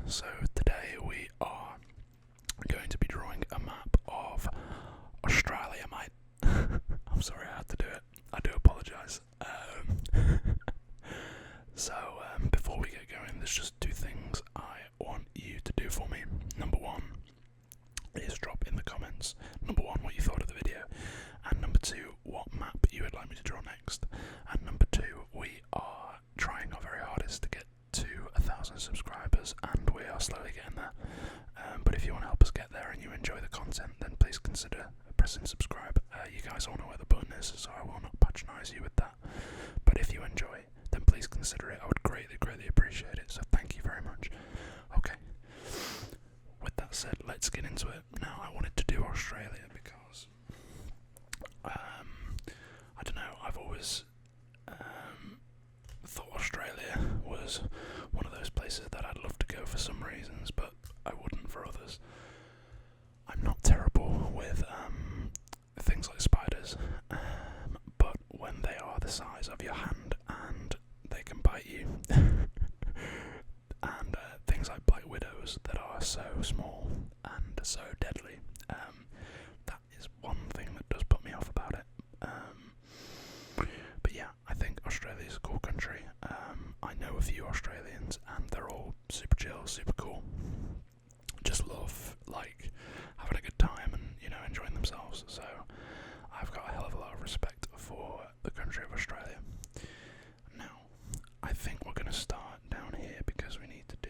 So today we are going to be drawing a map of Australia, mate. I'm sorry I had to do it. I do apologise. Before we get going, there's just two things I want you to do for me. Number one is drop in the comments, number one, what you thought of the video, and number two, what map you would like me to draw next. And number two, we are trying our very hardest to get to 1,000 subscribers, and we are slowly getting there. But if you want to help us get there and you enjoy the content, then please consider pressing subscribe. You guys all know where the button is, so I will not patronise you with that. But if you enjoy, then please consider it. I would greatly appreciate it, so thank you very much. Okay, with that said, let's get into it. Now, I wanted to do Australia because, I don't know, I've always thought Australia was one of those places that I'd love to go for some reasons, but I wouldn't for others. I'm not terrible with things like spiders, but when they are the size of your hand and they can bite you, and things like black widows that are so small and so deadly, that is one thing that does put me off about it. But yeah, I think Australia is a cool country. I know a few Australians and they're all super chill, super cool. Just love like having a good time and, you know, enjoying themselves. So I've got a hell of a lot of respect for the country of Australia. Now, I think we're going to start down here because we need to do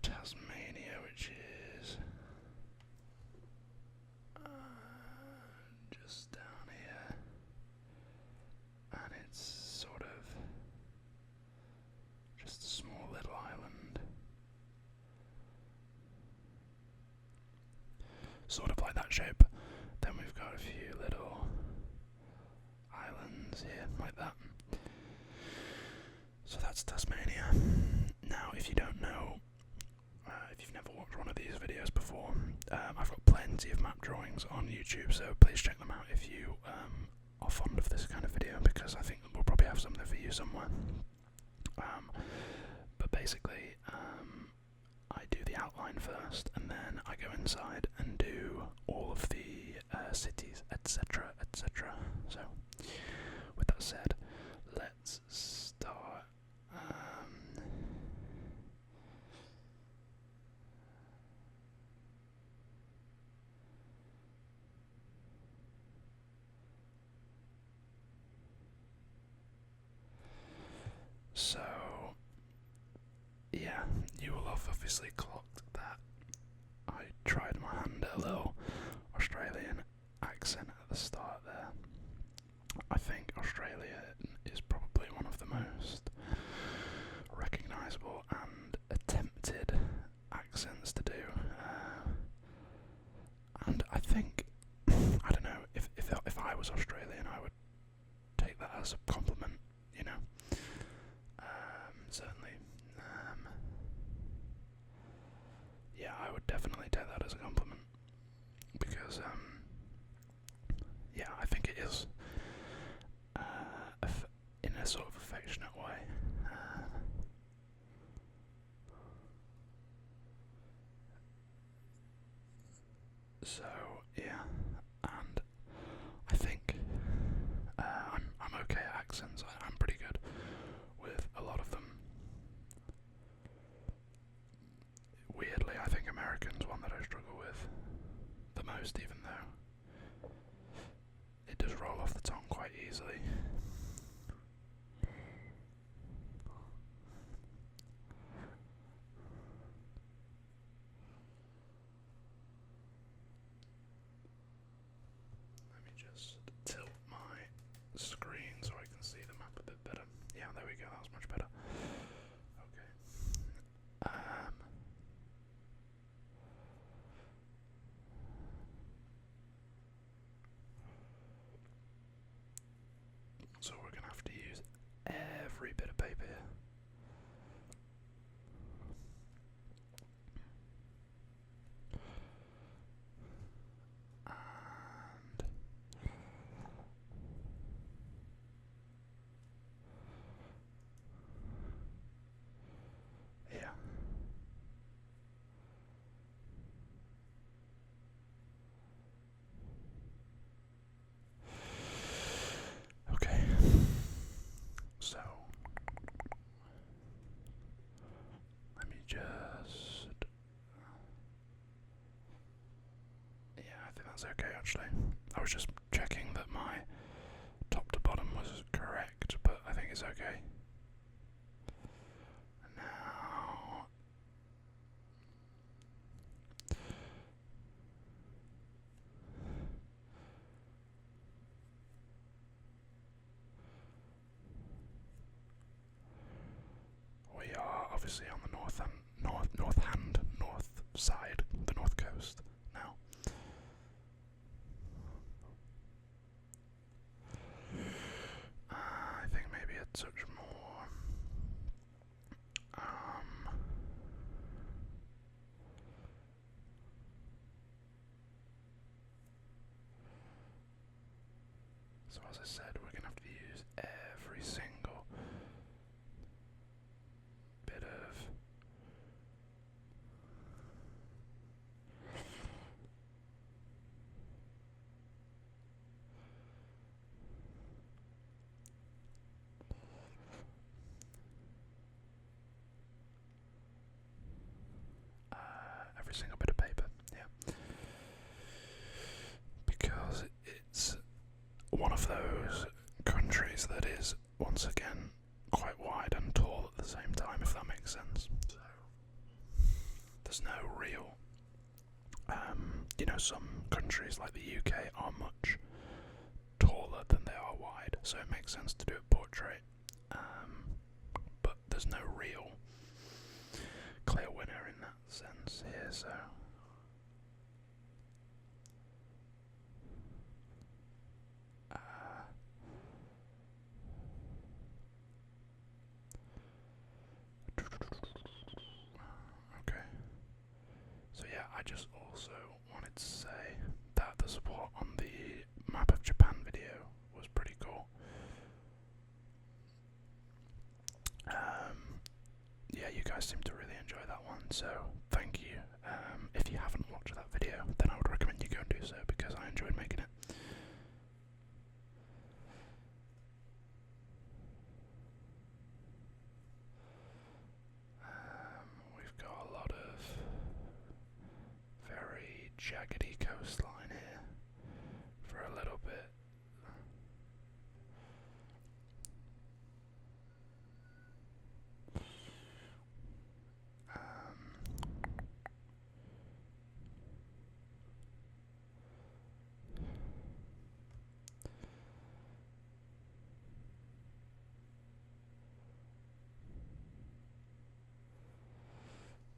Tasmania, which is just down here, and it's sort of just a small little island, sort of like that shape. Then we've got a few little islands here, like that. So that's Tasmania. Now, if you don't know, if you've never watched one of these videos before, I've got plenty of map drawings on YouTube, so please check them out if you are fond of this kind of video, because I think we'll probably have something for you somewhere. But basically, I do the outline first, and then I go inside and do all of the cities, etc., etc. So, with that said, let's start. So, yeah, you will have obviously clocked that I tried my hand at a little Australian accent at the start there. I think Australia is probably one of the most recognisable and attempted accents to do. And I think, I don't know, if I was Australian, I would take that as a compliment, you know. Certainly. Yeah, I would definitely take that as a compliment, because, yeah, I think it is, in a sort of affectionate way. So, yeah, and I think I'm okay at accents. I'm pretty good with a lot of them. Weirdly, I think American's one that I struggle with the most, even though it does roll off the tongue quite easily. Let me just tilt my screen so I can see the map a bit better. Yeah, there we go, that was much better. Okay. that's okay actually. I was just checking that my top to bottom was correct, but I think it's okay. Now, we are obviously on the north side, the north coast now. I think maybe a touch more. So as I said, we're going to have to use every single bit of every single bit of paper, yeah, because it's one of those countries that is once again quite wide and tall at the same time, if that makes sense. So there's no real, some countries like the UK are much taller than they are wide, so it makes sense to do a portrait, but there's no real clear winner in that sense here, so okay. So yeah, I just also wanted to say that the support on the Map of Japan video was pretty cool. Yeah, you guys seem to really enjoy that one, so thank you. If you haven't watched that video, then I would recommend you go and do so because I enjoyed making it. We've got a lot of very jaggedy coastline here for a little bit.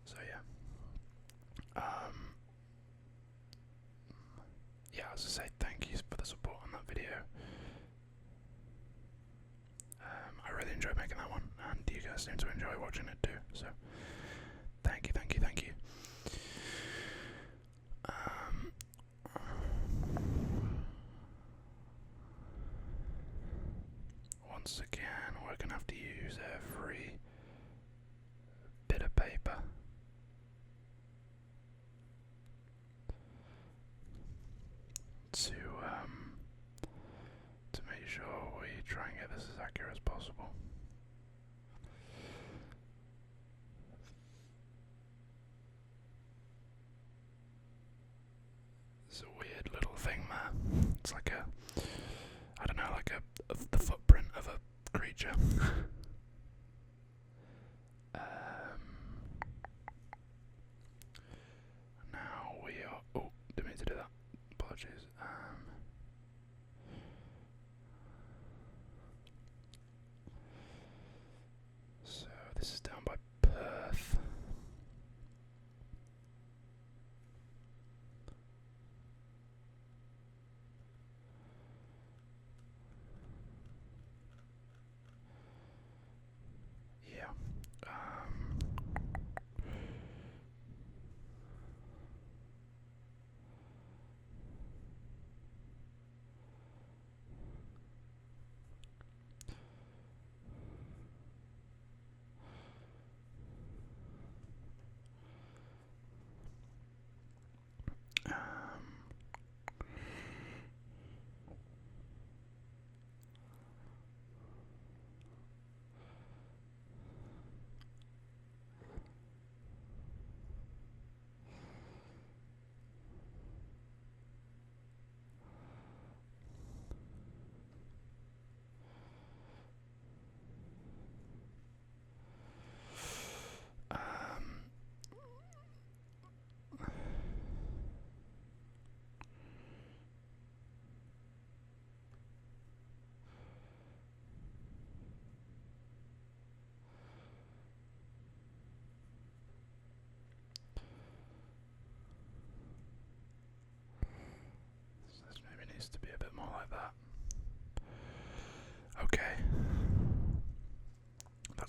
So yeah, as I say, thank you for the support on that video. I really enjoyed making that one, and you guys seem to enjoy watching it too, so thank you, thank you, thank you. Once again, we're going to have to use every bit of paper to make sure we try and get this as accurate as possible. It's a weird little thing there. It's like I don't know, like the footprint of a creature. Now we are. Oh, didn't mean to do that. Apologies. So this is down by Perth.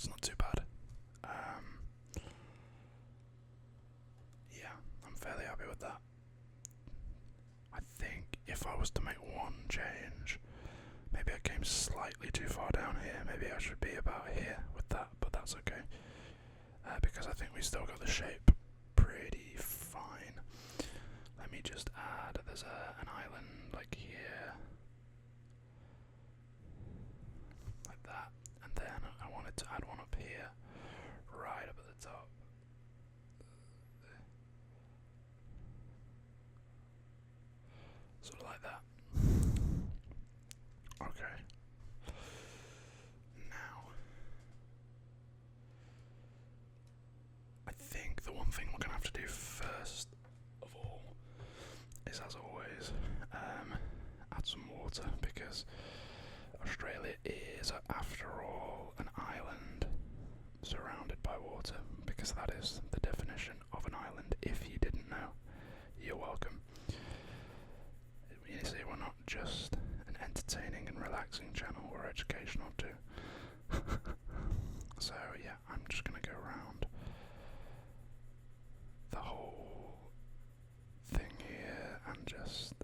That's not too bad. Yeah, I'm fairly happy with that. I think if I was to make one change, maybe I came slightly too far down here. Maybe I should be about here with that, but that's okay. Because I think we still got the shape pretty fine. Let me just add, there's an island like here. Like that. And then I wanted to add one up here, right up at the top. Sort of like that. Okay. Now, I think the one thing we're going to have to do first of all is, as always, add some water, because Australia is, after all, an island surrounded by water, because that is the definition of an island. If you didn't know, you're welcome. You see, we're not just an entertaining and relaxing channel, we're educational too. So yeah, I'm just going to go around the whole thing here and just,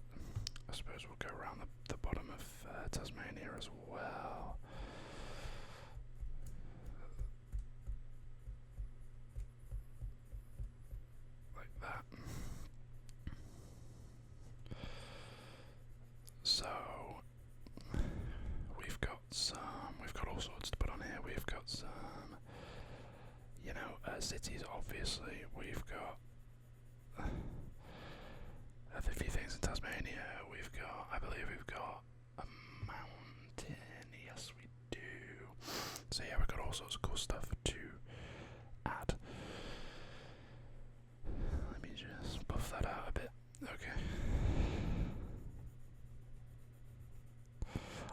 I suppose we'll go around the bottom of Tasmania as well. Like that. So we've got all sorts to put on here. We've got some, cities, obviously. We've got a few things in Tasmania. I believe we've got a mountain. Yes, we do. So yeah, we've got all sorts of cool stuff to add. Let me just buff that out a bit. Okay.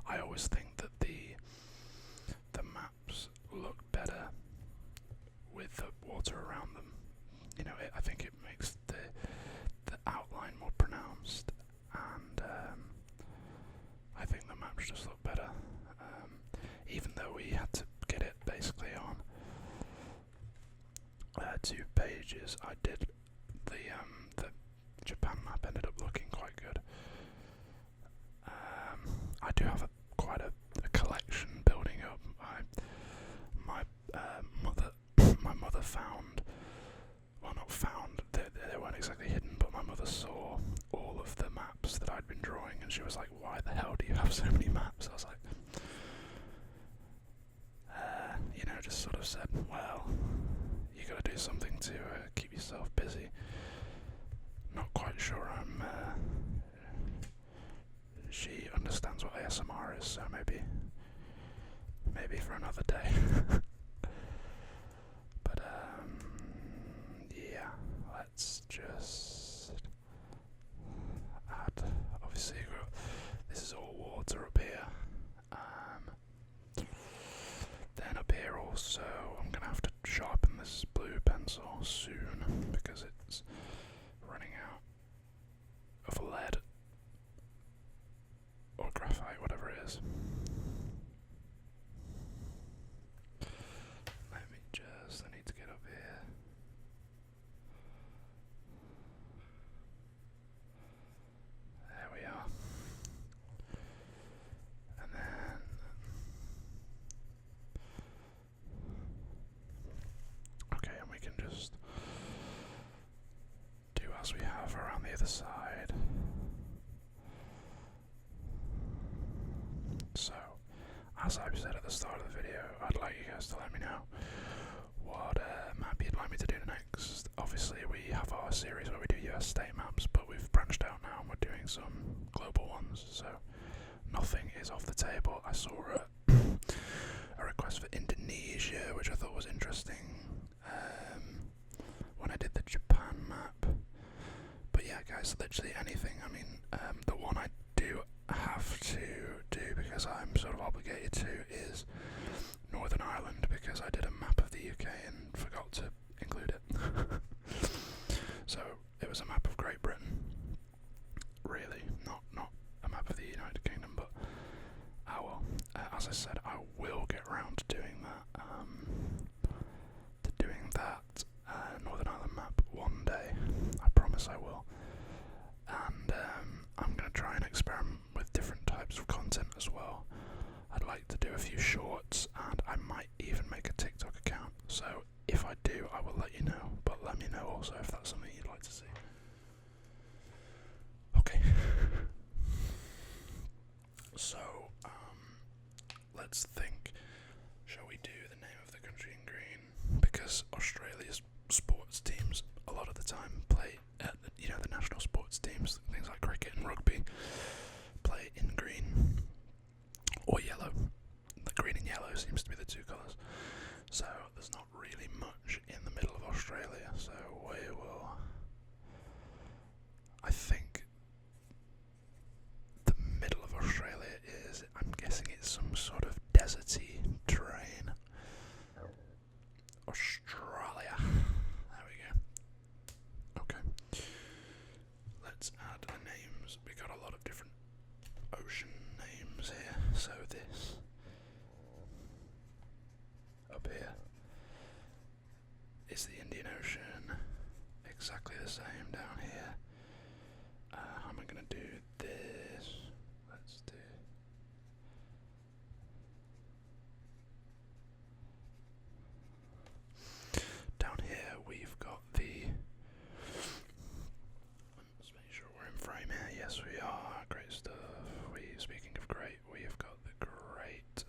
I always think that the maps look better with the water around them. I think it makes the outline more pronounced, and I think the maps just look better. Even though we had to get it basically on 2 pages, I did the Japan map ended up looking quite good. I do have quite a collection building up. My mother found, well, not found, they weren't exactly hidden, but my mother saw all of the maps that I'd been drawing, and she was like, "Why the hell do you have so many maps?" I was like, just sort of said, "Well, you got to do something to keep yourself busy." Not quite sure she understands what ASMR is, so maybe for another day. But yeah, let's just add. Obviously, this is all water up here. Then up here also, I'm gonna have to sharpen this blue pencil soon because it's running out of lead or graphite, whatever it is. I need to get up here. There we are. And then okay, and we can just do as we have around the other side. So, as I said at the start of the video, I'd like you guys to let me know what map you'd like me to do next. Obviously, we have our series where we do US state maps, but we've branched out now and we're doing some global ones, so nothing is off the table. I saw a request for Indonesia, which I thought was interesting when I did the Japan map. But yeah, guys, literally anything. I mean, the one I do have to do, because I'm sort of obligated to, is Northern Ireland, because I did a map of the UK and forgot to include it. So it was a map of Great Britain, really, not a map of the United Kingdom, but well, as I said, I will get around to doing that. content as well. I'd like to do a few shorts, and I might even make a TikTok account. So if I do, I will let you know. But let me know also if that's something you'd like to see. Okay. So, let's think. Shall we do the name of the country in green? Because Australia's sports teams, a lot of the time, play at the national sports teams, things like cricket and rugby, play in green or yellow. The green and yellow seems to be the two colours. So there's not really much in the middle of Australia. So we will, I think, the middle of Australia is, I'm guessing it's some sort of deserty terrain. Australia. There we go. Okay. Let's add the names. We got a lot of different ocean names here. So this up here is the Indian Ocean. Exactly the same down here. How am I going to do this? Let's do. Down here we've got the. Let's make sure we're in frame here. Yes, we are. Great stuff. Speaking of great, we have got the great.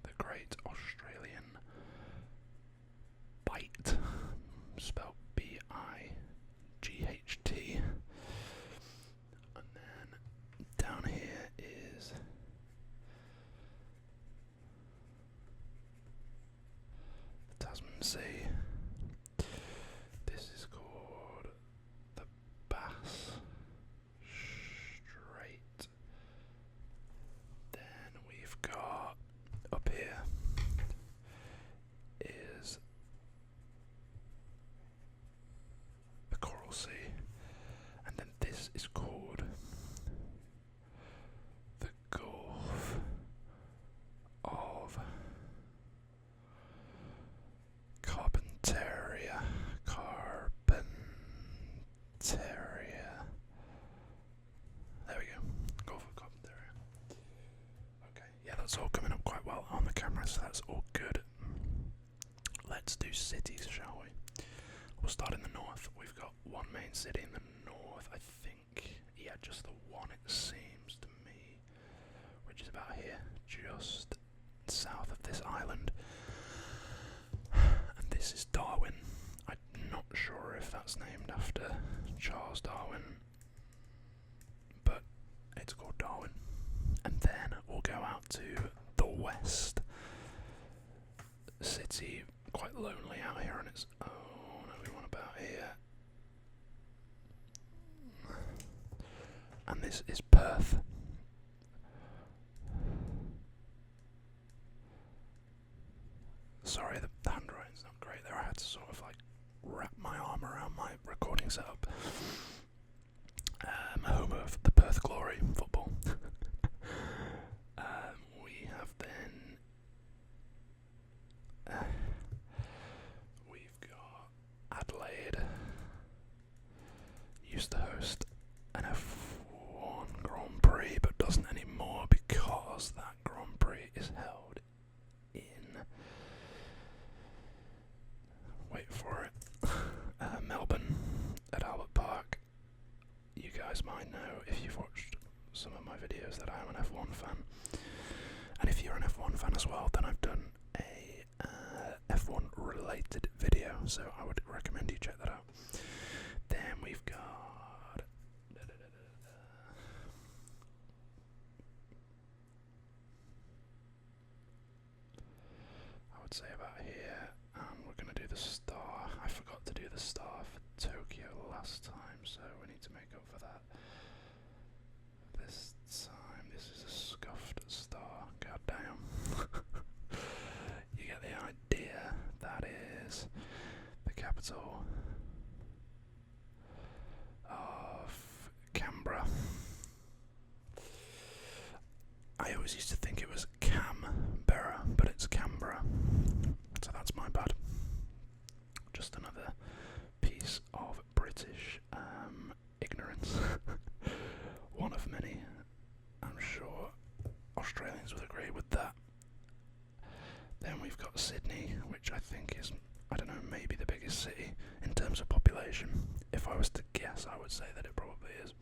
The Great Australian Bight, spelled B-I-G-H-T. And then down here is the Tasman Sea. This is called the Bass Strait. Then we've got up here is the Coral Sea, and then this is called the Gulf of Carpentaria. There we go. Gulf of Carpentaria. Okay, yeah, that's all coming up quite well on the camera, so that's all good. Let's do cities, shall we? We'll start in the north. We've got one main city in the north, I think. Yeah, just the one, it seems to me, which is about here, just south of this island. And this is Darwin. I'm not sure if that's named after Charles Darwin, but it's called Darwin. And then we'll go out to the west. City, quite lonely out here on its own. We want about here. And this is Perth. Sorry, the handwriting's not great there. I had to sort of like wrap my arm around my recording setup. Home of the Perth Glory football. We have then we've got Adelaide. Used to host an F1 Grand Prix, but doesn't anymore because that Grand Prix is held in. Wait for it. Melbourne at Albert Park. You guys might know if you've watched some of my videos that I'm an F1 fan. And if you're an F1 fan as well, then I've done a F1 related video, so I would recommend you check that out. Then we've got I would say about here, and we're going to do the star. I forgot to do the star for Tokyo last time, so we need to make up for that. This time, this is a scuffed star. God damn. You get the idea. That is the capital of Canberra. I always used to think it was Canberra, but it's Canberra. So that's my bad. Just another piece of British British ignorance. One of many. I'm sure Australians would agree with that. Then we've got Sydney, which I think is, I don't know, maybe the biggest city in terms of population. If I was to guess, I would say that it probably is.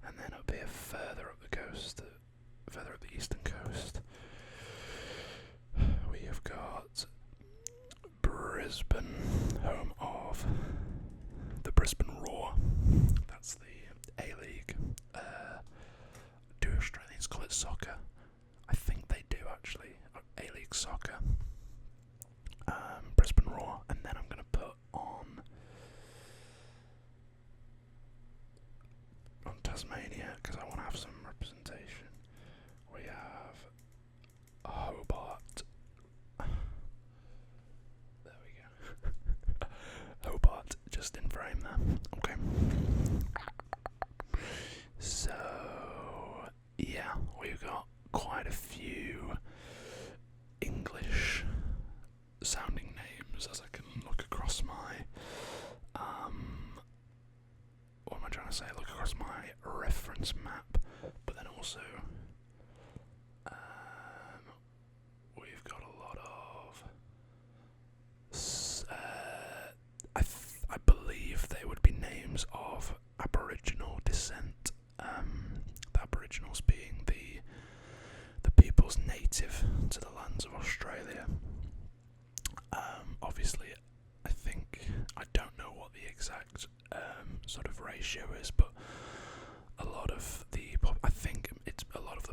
And then up here, further up the coast, further up the eastern coast, we have got Brisbane, home of the Brisbane Roar. That's the A-League. Do Australians call it soccer? I think they do actually. A-League soccer. Brisbane Roar, and then I'm going to put on Tasmania because I want to have some representation. We have Hobart. There we go. Hobart, just in frame there. Okay. So, yeah, we've got quite a few English sounding names as I can look across my what am I trying to say? Look across my reference map, but then also we've got a lot of I believe they would be names of Aboriginal descent. The Aboriginals being the peoples native to the lands of Australia. Obviously, I don't know what the exact sort of ratio is, but a lot of the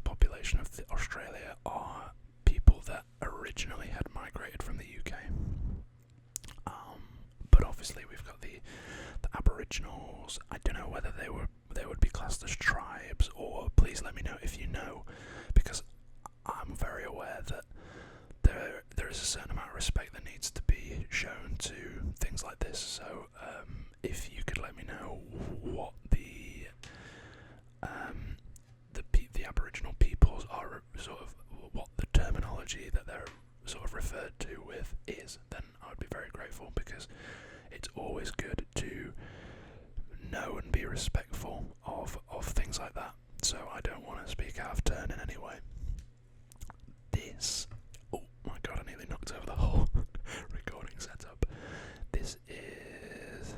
population of Australia are people that originally had migrated from the UK. But obviously, we've got the Aboriginals. I don't know whether they would be classed as tribes, or please let me know if you know, because I'm very aware that there is a certain amount of respect that needs to be shown to things like this. So if you could let me know what the Aboriginal peoples are, sort of what the terminology that they're sort of referred to with is, then I would be very grateful, because it's always good to know and be respectful of things like that. So I don't want to speak out of turn in any way. Oh my god, I nearly knocked over the whole recording setup. This is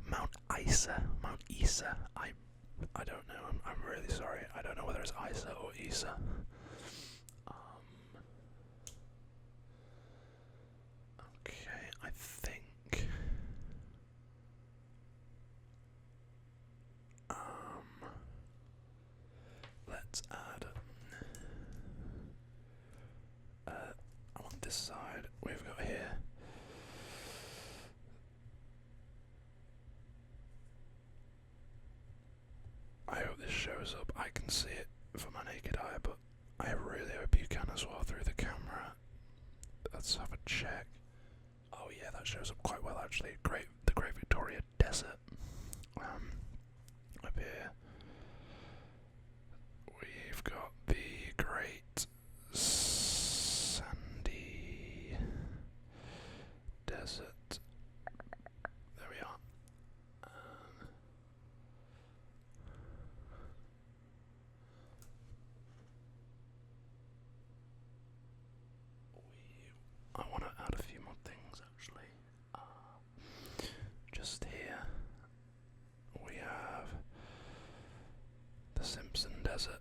Mount Isa. I don't know. I'm really sorry. I don't know whether it's Isa or Isa. Okay, I think. Let's add. On this side, we've got here. I hope this shows up. I can see it from my naked eye, but I really hope you can as well through the camera. Let's have a check. Oh yeah, that shows up quite well actually. The Great Victoria Desert. Up here, we've got the Great Sandy Desert. There we are. I want to add a few more things actually. Just here we have the Simpson Desert.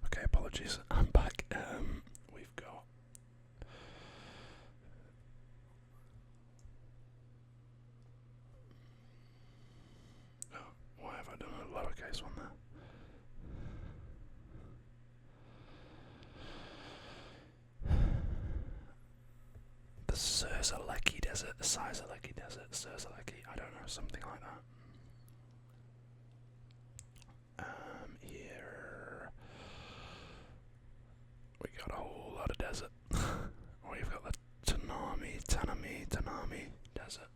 Okay, apologies, I'm back. We've got why have I done a lowercase one there? The Sirzaleki Desert, the Sirzaleki Desert, Sirzaleki, I don't know, something like that. Here we got a whole lot of desert. We've got the Tanami Desert.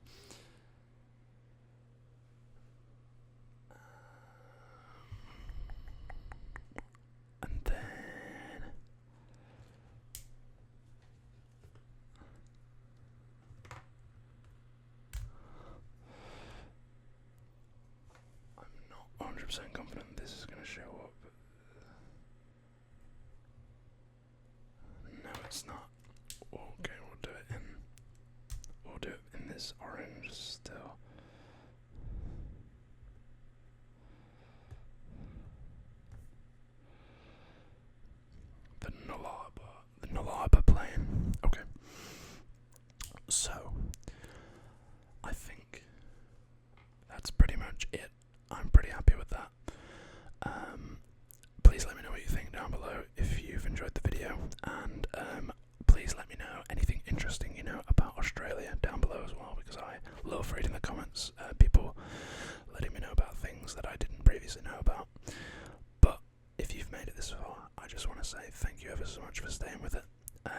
is orange still. The Nullarbor Plain. Okay. So, I think that's pretty much it. I'm pretty happy with that. Please let me know what you think down below if you've enjoyed the video, and please let me know anything interesting you know about Australia down below as well, because I love reading the comments. People letting me know about things that I didn't previously know about. But if you've made it this far, I just want to say thank you ever so much for staying with it.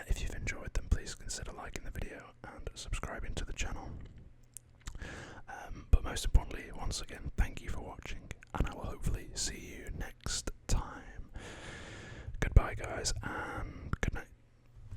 If you've enjoyed, then please consider liking the video and subscribing to the channel. But most importantly, once again, thank you for watching, and I will hopefully see you next time. Goodbye, guys, and